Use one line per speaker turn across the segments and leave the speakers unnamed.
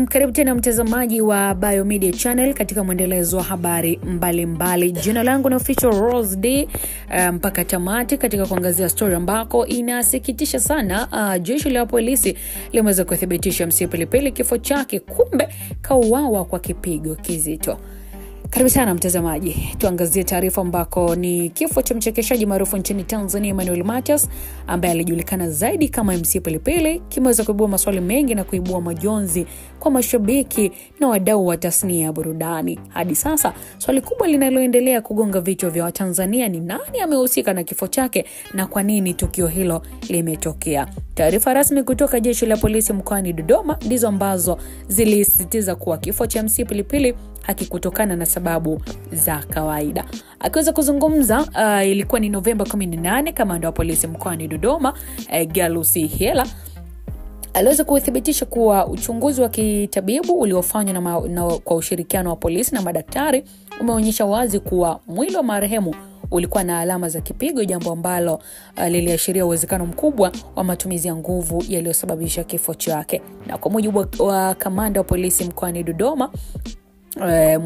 Karibu tena mtazamaji wa Biomedia Channel katika mwendelezo wa habari mbalimbali. Jina langu ni Official Rose D. Mpaka tamati katika kuangazia story ambako inasikitisha sana. Jeshi la polisi limeweza kuthibitisha MC Pilipili kifo chake, kumbe kauawa kwa kipigo kizito. Karibu sana mtazamaji, tuangazie taarifa ambako ni kifo cha mchekeshaji maarufu nchini Tanzania Emmanuel Matias ambaye alijulikana zaidi kama MC Pilipili kimeweza kuibua maswali mengi na kuibua majonzi kwa mashabiki na wadau wa tasnia ya burudani. Hadi sasa swali kubwa linaloendelea kugonga vichwa vya Watanzania ni nani amehusika na kifo chake na kwa nini tukio hilo limetokea. Taarifa rasmi kutoka jeshi la polisi mkoani Dodoma ndizo ambazo zilisisitiza kuwa kifo cha MC Pilipili hakikutokana na sababu za kawaida. Akiweza kuzungumza ilikuwa ni Novemba 18, kamanda wa polisi mkoani Dodoma Galusi Hela aliweza kuthibitisha kuwa uchunguzi wa kitabibu uliofanywa kwa ushirikiano wa polisi na madaktari umeonyesha wazi kuwa mwili wa marehemu ulikuwa na alama za kipigo, jambo ambalo liliashiria uwezekano mkubwa wa matumizi ya nguvu yaliyosababisha kifo chake. Na kwa mujibu wa kamanda wa polisi mkoani Dodoma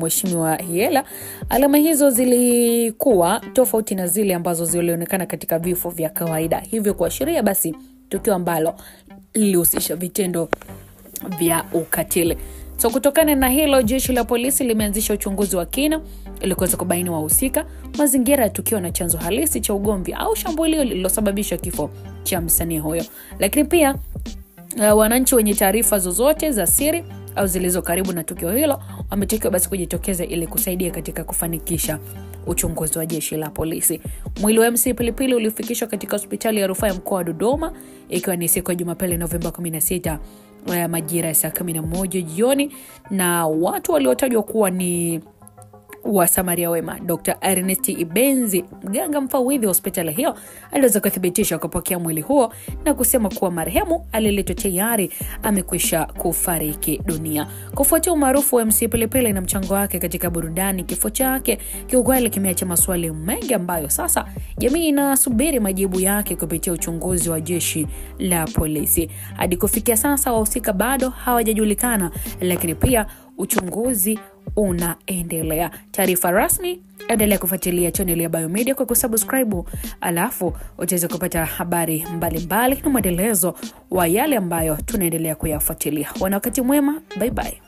Mheshimiwa Hiela, alama hizo zilikuwa tofauti na zile ambazo zilionekana katika vifo vya kawaida, hivyo kuashiria basi tukio ambalo lilihusisha vitendo vya ukatili. So kutokana na hilo, jeshi la polisi limeanzisha uchunguzi wa kina ili kuweza kubaini wahusika, mazingira ya tukio na chanzo halisi cha ugomvi au shambulio lililosababisha kifo cha msanii huyo. Lakini pia wananchi wenye taarifa zozote za siri au zilizo karibu na tukio hilo wametakiwa basi kujitokeza ili kusaidia katika kufanikisha uchunguzi wa jeshi la polisi. Mwili wa MC Pilipili ulifikishwa katika hospitali ya rufaa ya mkoa wa Dodoma ikiwa ni siku ya Jumapili Novemba 16 majira ya saa 11 jioni, na watu waliotajwa kuwa ni wa Samaria Wema. Dr. Ernest Ibenzi, mganga mfawidhi wa hospitali hiyo, aliweza kuthibitisha kupokea mwili huo na kusema kuwa marehemu aliletwa tayari amekwisha kufariki dunia. Kufuatia umaarufu wa MC Pilipili na mchango wake katika burudani, kifo chake kiukweli kimeacha maswali mengi ambayo sasa jamii inasubiri majibu yake kupitia uchunguzi wa jeshi la polisi. Hadi kufikia sasa wahusika bado hawajajulikana, lakini pia uchunguzi unaendelea. Taarifa rasmi, endelea kufuatilia channel ya Biomedia kwa kusubscribe, alafu utaweza kupata habari mbalimbali na mwendelezo wa yale ambayo tunaendelea kuyafuatilia. Wakati mwema, bye bye.